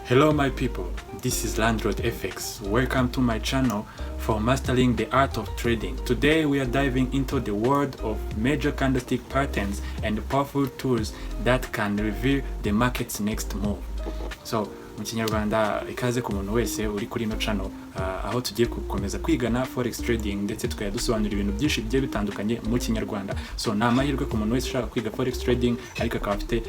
Hello my people, this is Landlord FX. Welcome to my channel for mastering the art of trading. Today we are diving into the world of major candlestick patterns and powerful tools that can reveal the market's next move. So mu kinyarwanda ikaze ku muntu wese uri kuri ino channel aho tugiye gukomeza kwigana forex trading ndetse tukaya dusobanura ibintu byinshi bigiye bitandukanye mu kinyarwanda. So na amahirwe ku muntu wese ushaka kwiga forex trading ariko akaba afite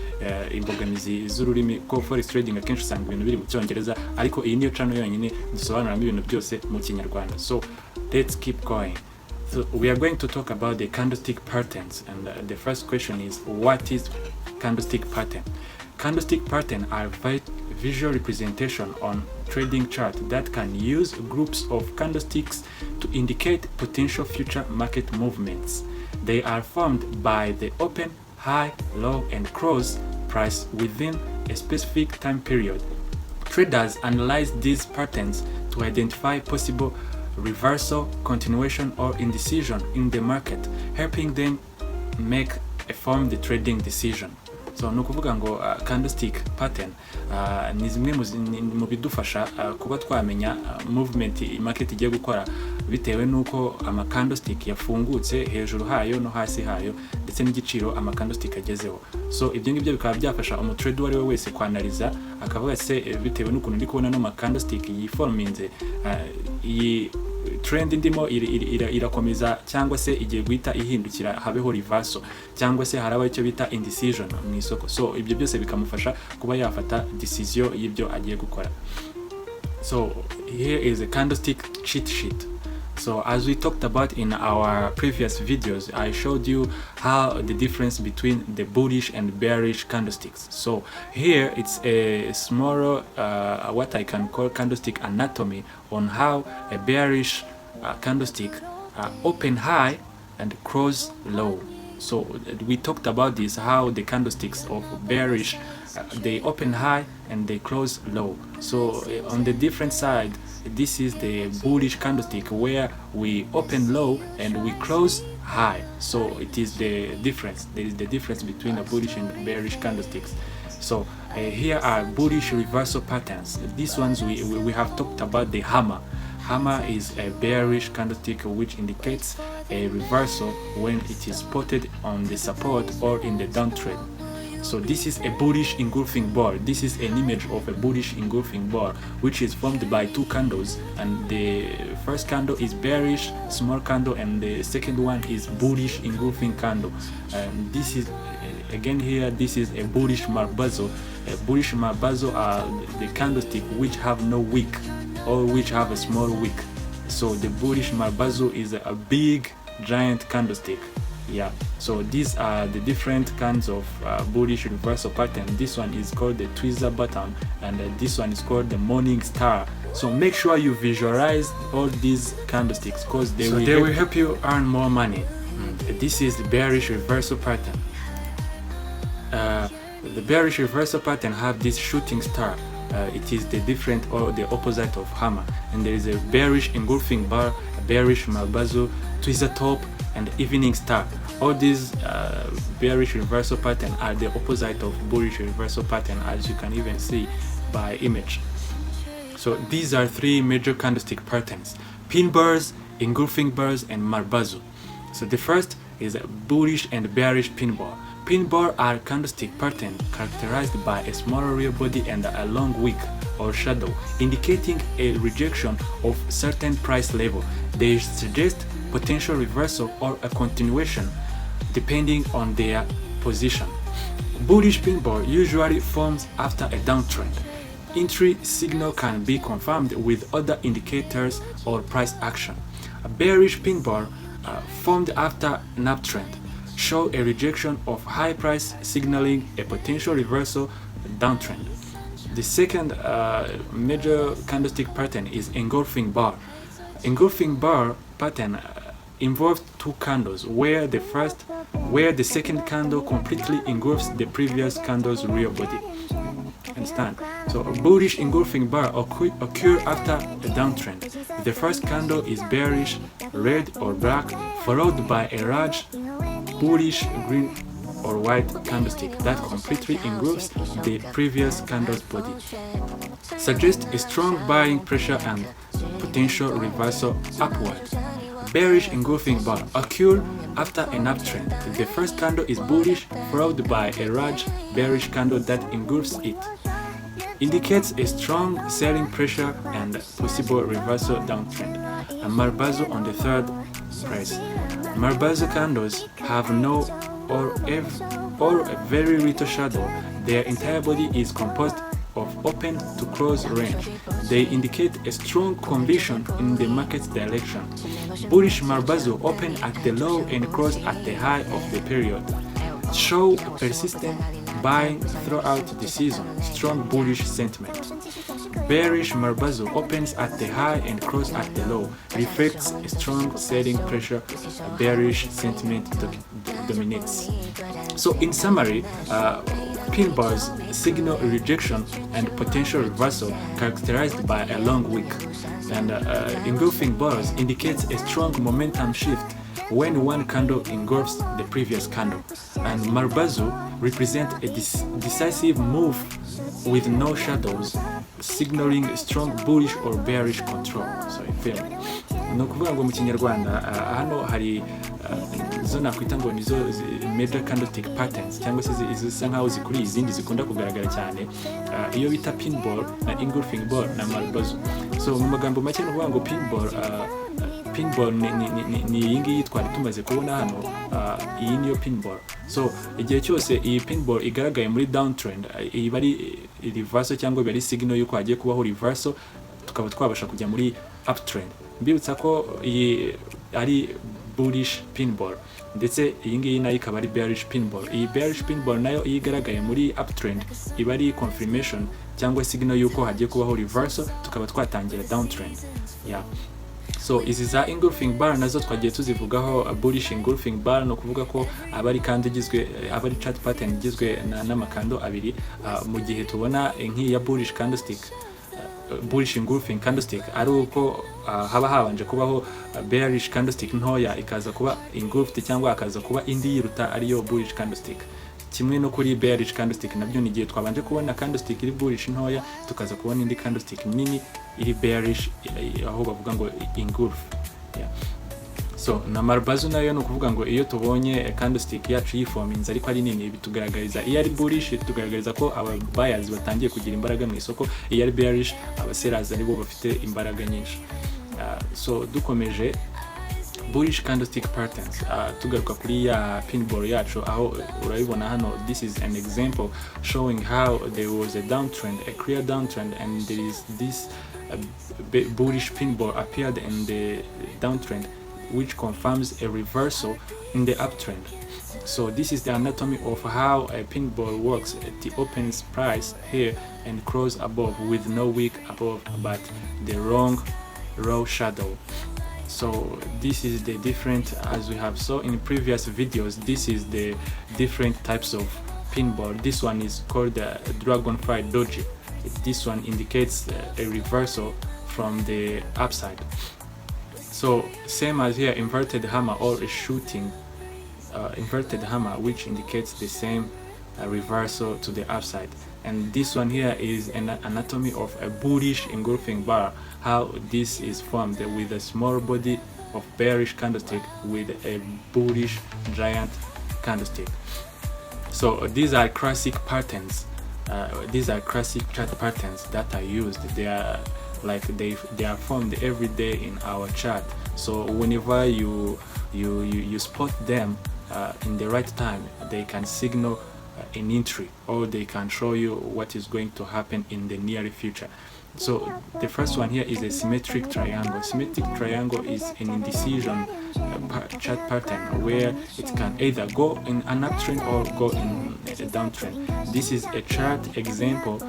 imbogamizi z'ururimi ko forex trading akenshi usanga ibintu biri mu cyongereza ariko iyi niyo channel yonyine dusobanuramo ibintu byose mu kinyarwanda. So let's keep going. So we are going to talk about the candlestick patterns, and the first question is, what is candlestick pattern? Candlestick pattern are visual representation on trading chart that can use groups of candlesticks to indicate potential future market movements. They are formed by the open, high, low, and close price within a specific time period. Traders analyze these patterns to identify possible reversal, continuation, or indecision in the market, helping them make a formed trading decision. So no kuvuga ngo candlestick pattern ni zimwe mu bidufasha kuba twamenya movement market igiye gukora bitewe nuko ama candlestick yafungutse hejuru hayo no hasi hayo ndetse n'igiciro ama candlestick agezeho. So ibyo ngibyo bikaba byafasha umutrader wari wese kwanaliza akavuga se bitewe n'ukuntu ndi kubona no ma candlestick yiforminze iyi trend ndimo irakomeza cyangwa se igiye guhita ihindukira habeho reversal cyangwa se haraba icyo bita indecision mu isoko. So ibyo byose bikamufasha kuba yafata decision y'ibyo agiye gukora. So here is a candlestick cheat sheet. So as we talked about in our previous videos, I showed you how the difference between the bullish and bearish candlesticks. So here it's a smaller what I can call candlestick anatomy on how a bearish candlestick open high and close low. So we talked about this, how the candlesticks of bearish they open high and they close low. So on the different side, this is the bullish candlestick where we open low and we close high. So it is the difference. There is the difference between the bullish and bearish candlesticks. So here are bullish reversal patterns. These ones we have talked about the hammer. Hammer is a bearish candlestick which indicates a reversal when it is spotted on the support or in the downtrend. So this is a bullish engulfing bar. This is an image of a bullish engulfing bar which is formed by two candles, and the first candle is bearish small candle and the second one is bullish engulfing candle. And this is again here, this is a bullish marbazo. A bullish marbazo are the candlestick which have no wick or which have a small wick. So the bullish marbazo is a big giant candlestick. Yeah, so these are the different kinds of bullish reversal pattern. This one is called the tweezer button, and this one is called the morning star. So make sure you visualize all these candlesticks because they will help you earn more money. This is the bearish reversal pattern. The bearish reversal pattern have this shooting star. It is the different or the opposite of hammer, and there is a bearish engulfing bar, a bearish marbazo, tweezer top, and evening star. All these bearish reversal pattern are the opposite of bullish reversal pattern, as you can even see by image. So these are three major candlestick patterns: pin bars, engulfing bars, and marbazo. So the first is a bullish and bearish pin bar. Pin bar are candlestick pattern characterized by a smaller real body and a long wick or shadow, indicating a rejection of certain price level. They suggest potential reversal or a continuation depending on their position. Bullish pin bar usually forms after a downtrend. Entry signal can be confirmed with other indicators or price action. A bearish pin bar formed after an uptrend show a rejection of high price, signaling a potential reversal downtrend. The second major candlestick pattern is engulfing bar. Engulfing bar pattern involves two candles where the second candle completely engulfs the previous candle's real body. Understand? So a bullish engulfing bar occur after a downtrend. The first candle is bearish, red or black, followed by a large bullish green or white candlestick that completely engulfs the previous candle's body, suggests a strong buying pressure and potential reversal upward. Bearish engulfing bar occur after an uptrend. The first candle is bullish, followed by a large bearish candle that engulfs it. Indicates a strong selling pressure and possible reversal downtrend. A Marbazo on the third price. Marbazo candles have no or a very little shadow. Their entire body is composed of open to close range. They indicate a strong conviction in the market's direction. Bullish Marbazo open at the low and close at the high of the period. Show persistent buying throughout the season, strong bullish sentiment. Bearish Marbazo opens at the high and close at the low, reflects a strong selling pressure, bearish sentiment dominates. So in summary, pin bars signal rejection and potential reversal characterized by a long wick, and engulfing bars indicates a strong momentum shift when one candle engulfs the previous candle, and Marbazo represent a decisive move with no shadows, signaling strong bullish or bearish control. So ni ukuvuga ngo mu kinyarwanda hano hari zo nakwita ngo nizo major candlestick patterns cyangwa se zisa nkaho zikuri izindi zikunda kugaragara cyane, iyo bita pinball na engulfing ball na Marbazo. So mu magambo make ni ukuvuga ngo pinball ni iyi ngiyi twari tumaze kubona hano, iyi niyo pinball. So igihe cyose iyi pinball igaragaye muri downtrend, iba ari reversal cyangwa iba ari signal yuko hagiye kubaho reversal, tukaba twabasha kujya muri uptrend. Mbibutsa ko iyi ari bullish pinball, ndetse iyi ngiyi nayo ikaba ari bearish pinball. Iyi bearish pinball nayo iyo igaragaye muri uptrend iba ari confirmation cyangwa signal yuko hagiye kubaho reversal, tukaba twatangira downtrend. So izi za engulfing bar nazo twagiye tuzivugaho. Bullish engulfing bar no kuvuga ko abari kandi igizwe abari chart pattern igizwe n'amakando abiri, mu gihe tubona nk'iyi ya bullish candlestick, bullish engulfing candlestick ari uko haba habanje kubaho bearish candlestick ntoya ikaza kuba engulfed cyangwa akaza kuba indi yiruta ariyo bullish candlestick. Kimwe no kuri bearish candlestick nabyo ni gihe twabanje kubona candlestick iri bullish ntoya tukaza kubona indi candlestick nini iri bearish, aho bavuga ngo engulf. So na Marbazo nayo no kuvuga ngo iyo tubonye candlestick yacu yiforminze ariko ari nini bitugaragariza iyo ari bullish, tugaragariza ko aba buyers batangiye kugira imbaraga mu isoko. Iyo ari bearish, aba sellers aribo bafite imbaraga nyinshi. So dukomeje bullish candlestick patterns, tugaruka kuri ya pinball yacu aho urabibona hano. This is an example showing how there was a downtrend, a clear downtrend, and there is this bullish pinball appeared in the downtrend, which confirms a reversal in the uptrend. So this is the anatomy of how a pinball works. The opens price here and close above with no wick above but the wrong row shadow. So this is the different, as we have saw in previous videos, this is the different types of pinball. This one is called the dragonfly doji. This one indicates a reversal from the upside. So same as here, inverted hammer or a shooting inverted hammer, which indicates the same reversal to the upside. And this one here is an anatomy of a bullish engulfing bar, how this is formed with a small body of bearish candlestick with a bullish giant candlestick. So these are classic patterns. These are classic chart patterns that are used. They are like they are formed every day in our chart. So whenever you spot them in the right time, they can signal an entry, or they can show you what is going to happen in the near future. So the first one here is a symmetric triangle. Symmetric triangle is an indecision chart pattern where it can either go in an uptrend or go in a downtrend. This is a chart example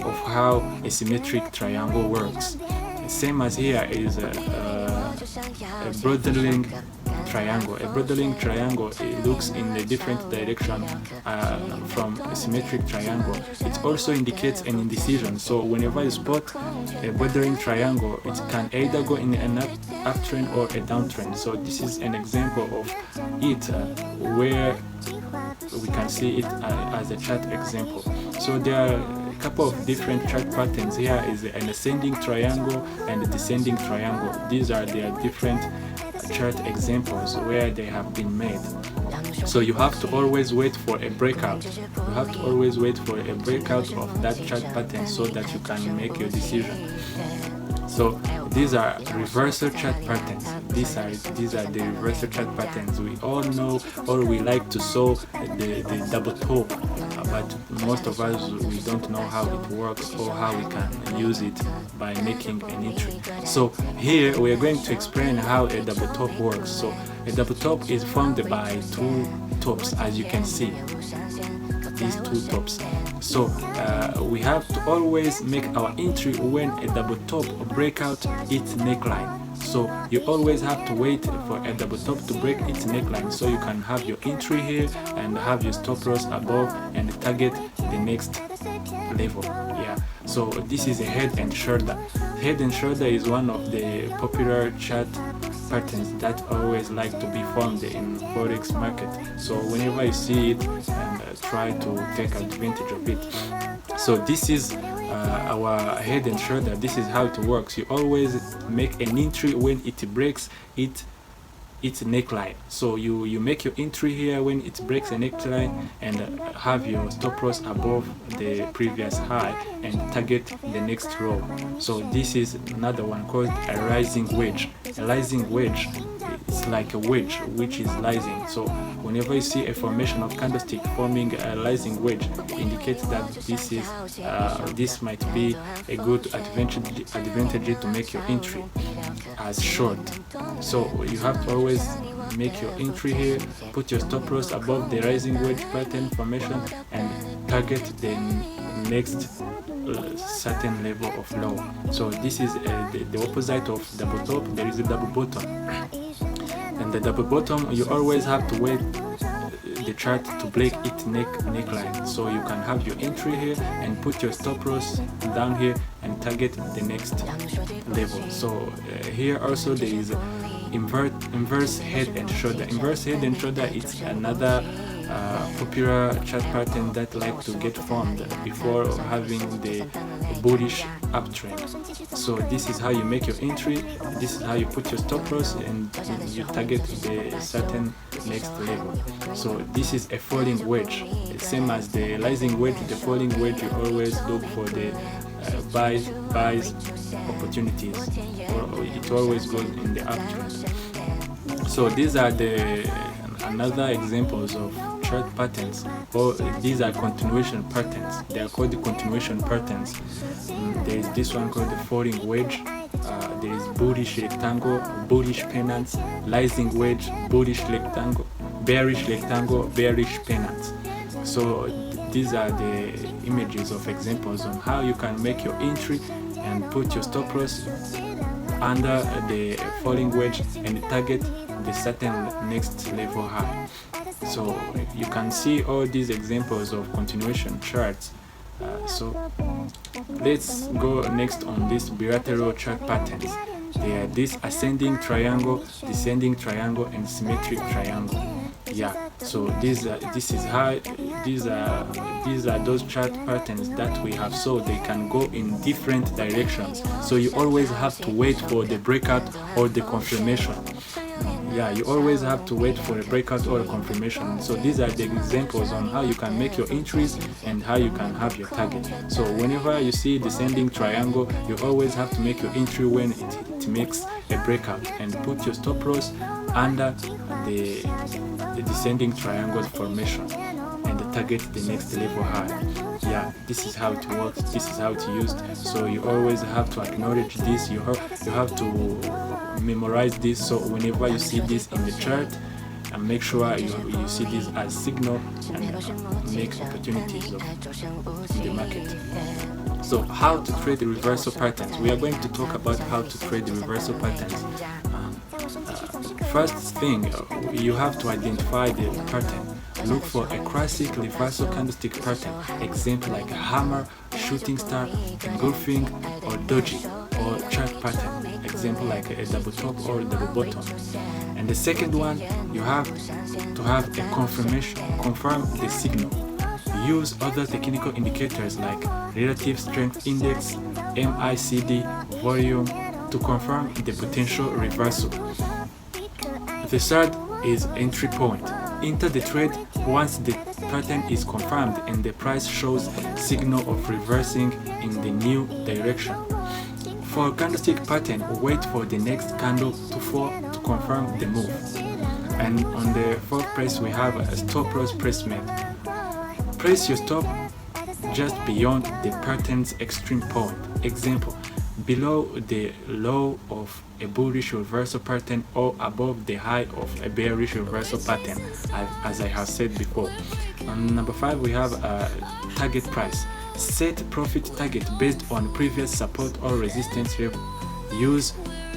of how a symmetric triangle works. Same as here is a broadening triangle. A bordering triangle, it looks in a different direction from a symmetric triangle. It also indicates an indecision. So whenever you spot a bordering triangle, it can either go in an uptrend or a downtrend. So this is an example of it where we can see it as a chart example. So there are a couple of different chart patterns. Here is an ascending triangle and a descending triangle. These are their different chart examples where they have been made. So you have to always wait for a breakout. You have to always wait for a breakout of that chart pattern so that you can make your decision. So these are reversal chart patterns. These are the reversal chart patterns. We all know, or we like to saw the double top, but most of us, we don't know how it works or how we can use it by making an entry. So here we are going to explain how a double top works. So a double top is formed by two tops, as you can see, these two tops. So we have to always make our entry when a double top break out its neckline. So you always have to wait for a double top to break its neckline so you can have your entry here and have your stop loss above and target the next level. Yeah, so this is a head and shoulder. Head and shoulder is one of the popular chart patterns that always like to be formed in forex market. So whenever you see it, and try to take advantage of it. So this is our head and shoulder. This is how it works. You always make an entry when it breaks its neckline. So you make your entry here when it breaks a neckline and have your stop loss above the previous high and target the next row. So this is another one called a rising wedge. A rising wedge, it's like a wedge which is rising. So whenever you see a formation of candlestick forming a rising wedge, indicates that this might be a good advantage to make your entry as short. So you have to always make your entry here, put your stop loss above the rising wedge pattern formation and target the next certain level of low. So this is the opposite of double top. There is a double bottom, and the double bottom, you always have to wait the chart to break its neckline, so you can have your entry here and put your stop loss down here and target the next level. So here also there is inverse head and shoulder. Inverse head and shoulder, it's another popular chart pattern that like to get formed before having the bullish uptrend. So this is how you make your entry, this is how you put your stop loss, and you target the certain next level. So this is a falling wedge, same as the rising wedge. The falling wedge, you always look for the buys opportunities, or it always goes in the uptrend. So these are the another examples of chart patterns, or these are continuation patterns. They are called the continuation patterns. There is this one called the falling wedge. There is bullish rectangle, bullish pennants, rising wedge, bullish rectangle, bearish rectangle, bearish pennants. So these are the images of examples on how you can make your entry and put your stop loss under the falling wedge and target the certain next level high. So you can see all these examples of continuation charts. So let's go next on these bilateral chart patterns. They are this ascending triangle, descending triangle, and symmetric triangle. Yeah, so these are those chart patterns that we have, so they can go in different directions. So you always have to wait for the breakout or the confirmation. Yeah, you always have to wait for a breakout or a confirmation. So these are the examples on how you can make your entries and how you can have your target. So whenever you see descending triangle, you always have to make your entry when it makes a breakout and put your stop loss under the descending triangle formation and target the next level high. Yeah, this is how it works, this is how it's used. So you always have to acknowledge this, you have to memorize this, so whenever you see this in the chart, and make sure you see this as signal and make opportunities in the market. So how to trade the reversal patterns. We are going to talk about how to trade the reversal patterns. first thing, you have to identify the pattern. Look for a classic reversal candlestick pattern, example like a hammer, shooting star, engulfing, or doji, or chart pattern, example like a double top or a double bottom. And the second one, you have to have a confirmation, confirm the signal. Use other technical indicators like relative strength index, MACD, volume to confirm the potential reversal. The third is entry point. Enter the trade once the pattern is confirmed and the price shows signal of reversing in the new direction. For candlestick pattern, wait for the next candle to fall to confirm the move. And on the fourth place, we have a stop loss placement. Place your stop just beyond the pattern's extreme point. Example, below the low of a bullish reversal pattern or above the high of a bearish reversal pattern, as I have said before. On number 5, we have a target price. Set profit target based on previous support or resistance level. Use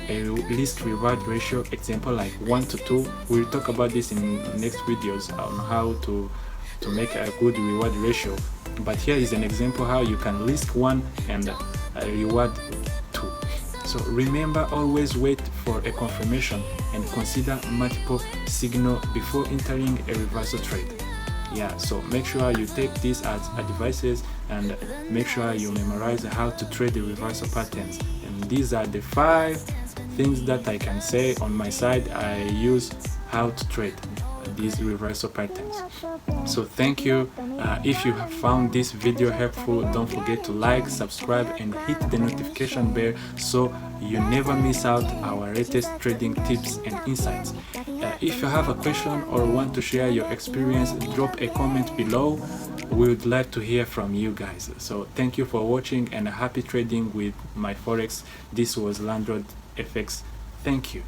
a risk reward ratio, example like 1:2. We'll talk about this in next videos on how to make a good reward ratio, but here is an example how you can risk 1 and reward 2. So remember, always wait for a confirmation and consider multiple signals before entering a reversal trade. Yeah, so make sure you take this as advices and make sure you memorize how to trade the reversal patterns. And these are the 5 things that I can say on my side I use how to trade these reversal patterns. So thank you. If you have found this video helpful, don't forget to like, subscribe and hit the notification bell so you never miss out our latest trading tips and insights. If you have a question or want to share your experience, drop a comment below. We would like to hear from you guys. So thank you for watching and happy trading with my Forex. This was Landlord FX. Thank you.